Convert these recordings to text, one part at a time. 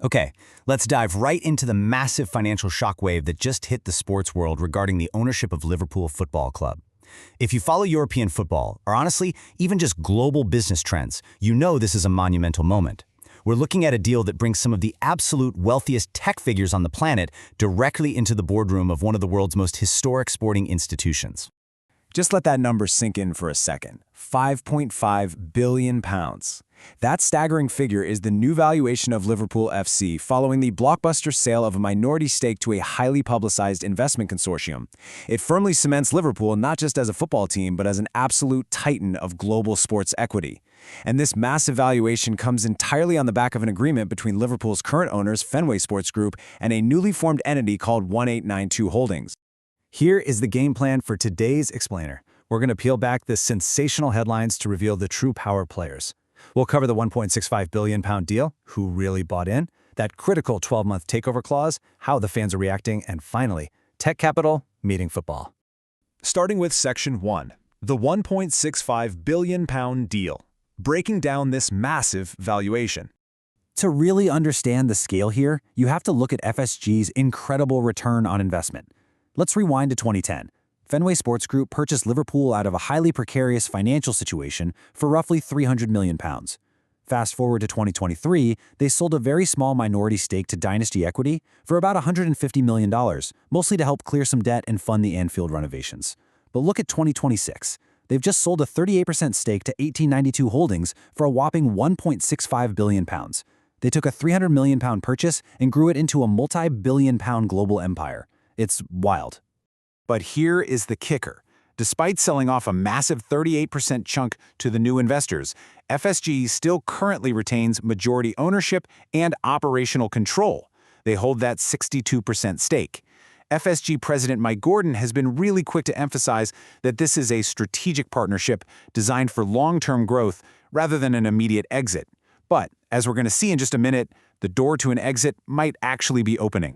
Okay, let's dive right into the massive financial shockwave that just hit the sports world regarding the ownership of Liverpool Football Club. If you follow European football, or honestly, even just global business trends, you know this is a monumental moment. We're looking at a deal that brings some of the absolute wealthiest tech figures on the planet directly into the boardroom of one of the world's most historic sporting institutions. Just let that number sink in for a second. £5.5 billion. That staggering figure is the new valuation of Liverpool FC following the blockbuster sale of a minority stake to a highly publicized investment consortium. It firmly cements Liverpool not just as a football team, but as an absolute titan of global sports equity. And this massive valuation comes entirely on the back of an agreement between Liverpool's current owners, Fenway Sports Group, and a newly formed entity called 1892 Holdings. Here is the game plan for today's explainer. We're going to peel back the sensational headlines to reveal the true power players. We'll cover the £1.65 billion deal, who really bought in, that critical 12-month takeover clause, how the fans are reacting, and finally, tech capital meeting football. Starting with Section 1, the £1.65 billion deal, breaking down this massive valuation. To really understand the scale here, you have to look at FSG's incredible return on investment. Let's rewind to 2010. Fenway Sports Group purchased Liverpool out of a highly precarious financial situation for roughly £300 million. Fast forward to 2023, they sold a very small minority stake to Dynasty Equity for about $150 million, mostly to help clear some debt and fund the Anfield renovations. But look at 2026. They've just sold a 38% stake to 1892 Holdings for a whopping £1.65 billion. They took a £300 million purchase and grew it into a multi-billion-pound global empire. It's wild. But here is the kicker. Despite selling off a massive 38% chunk to the new investors, FSG still currently retains majority ownership and operational control. They hold that 62% stake. FSG President Mike Gordon has been really quick to emphasize that this is a strategic partnership designed for long-term growth rather than an immediate exit. But, as we're going to see in just a minute, the door to an exit might actually be opening.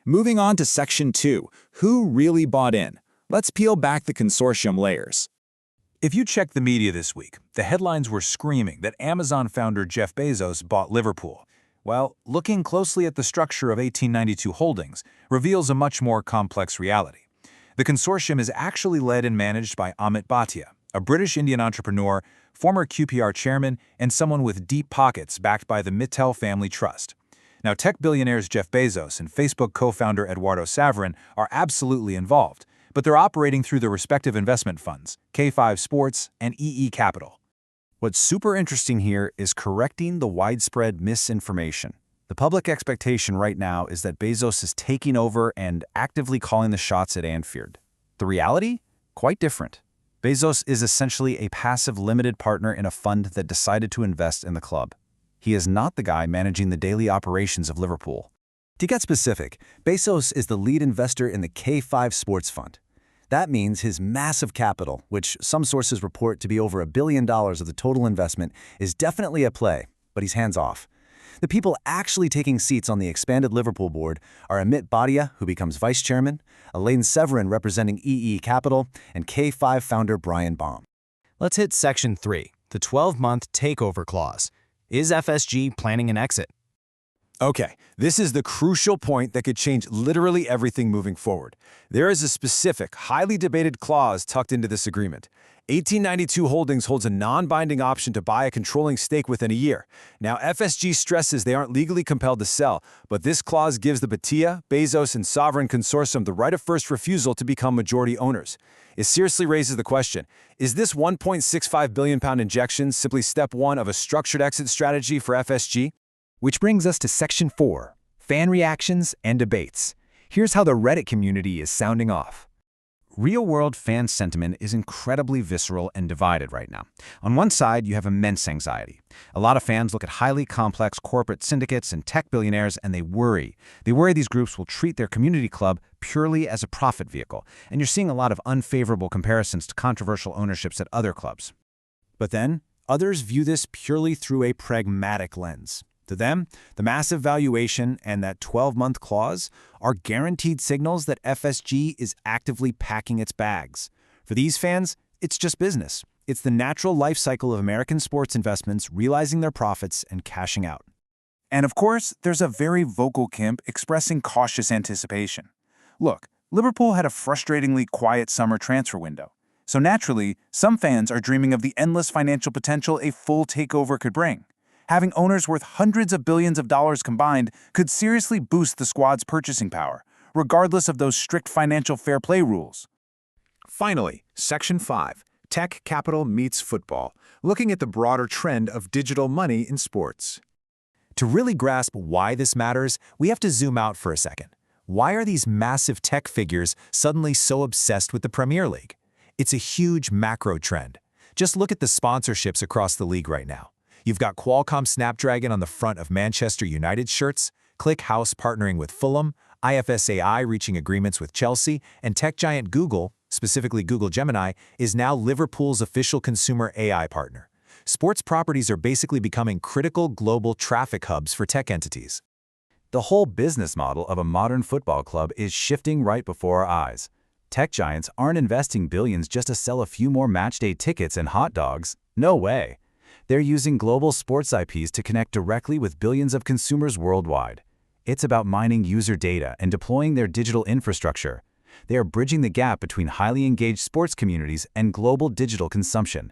Moving on to Section 2, who really bought in? Let's peel back the consortium layers. If you checked the media this week, the headlines were screaming that Amazon founder Jeff Bezos bought Liverpool. Well, looking closely at the structure of 1892 Holdings reveals a much more complex reality. The consortium is actually led and managed by Amit Bhatia, a British Indian entrepreneur, former QPR chairman, and someone with deep pockets backed by the Mittal Family Trust. Now, tech billionaires Jeff Bezos and Facebook co-founder Eduardo Saverin are absolutely involved, but they're operating through their respective investment funds, K5 Sports and EE Capital. What's super interesting here is correcting the widespread misinformation. The public expectation right now is that Bezos is taking over and actively calling the shots at Anfield. The reality? Quite different. Bezos is essentially a passive limited partner in a fund that decided to invest in the club. He is not the guy managing the daily operations of Liverpool. To get specific, Bezos is the lead investor in the K5 Sports Fund. That means his massive capital, which some sources report to be over $1 billion of the total investment, is definitely at play, but he's hands off. The people actually taking seats on the expanded Liverpool board are Amit Bhatia, who becomes vice chairman, Elaine Saverin representing EE Capital, and K5 founder Brian Baum. Let's hit Section 3, the 12-month takeover clause. Is FSG planning an exit? Okay, this is the crucial point that could change literally everything moving forward. There is a specific, highly debated clause tucked into this agreement. 1892 Holdings holds a non-binding option to buy a controlling stake within a year. Now, FSG stresses they aren't legally compelled to sell, but this clause gives the Bhatia, Bezos, and Saverin consortium the right of first refusal to become majority owners. It seriously raises the question, is this £1.65 billion injection simply step one of a structured exit strategy for FSG? Which brings us to Section 4, fan reactions and debates. Here's how the Reddit community is sounding off. Real-world fan sentiment is incredibly visceral and divided right now. On one side, you have immense anxiety. A lot of fans look at highly complex corporate syndicates and tech billionaires and they worry. They worry these groups will treat their community club purely as a profit vehicle, and you're seeing a lot of unfavorable comparisons to controversial ownerships at other clubs. But then, others view this purely through a pragmatic lens. To them, the massive valuation and that 12-month clause are guaranteed signals that FSG is actively packing its bags. For these fans, it's just business. It's the natural life cycle of American sports investments realizing their profits and cashing out. And of course, there's a very vocal camp expressing cautious anticipation. Look, Liverpool had a frustratingly quiet summer transfer window. So naturally, some fans are dreaming of the endless financial potential a full takeover could bring. Having owners worth hundreds of billions of dollars combined could seriously boost the squad's purchasing power, regardless of those strict financial fair play rules. Finally, Section 5, Tech Capital Meets Football, looking at the broader trend of digital money in sports. To really grasp why this matters, we have to zoom out for a second. Why are these massive tech figures suddenly so obsessed with the Premier League? It's a huge macro trend. Just look at the sponsorships across the league right now. You've got Qualcomm Snapdragon on the front of Manchester United shirts, ClickHouse partnering with Fulham, IFSAI reaching agreements with Chelsea, and tech giant Google, specifically Google Gemini, is now Liverpool's official consumer AI partner. Sports properties are basically becoming critical global traffic hubs for tech entities. The whole business model of a modern football club is shifting right before our eyes. Tech giants aren't investing billions just to sell a few more matchday tickets and hot dogs. No way. They're using global sports IPs to connect directly with billions of consumers worldwide. It's about mining user data and deploying their digital infrastructure. They are bridging the gap between highly engaged sports communities and global digital consumption.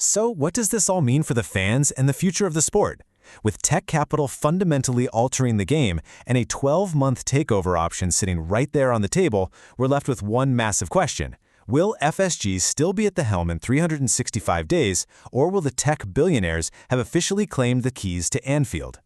So, what does this all mean for the fans and the future of the sport? With tech capital fundamentally altering the game and a 12-month takeover option sitting right there on the table, we're left with one massive question. Will FSG still be at the helm in 365 days, or will the tech billionaires have officially claimed the keys to Anfield?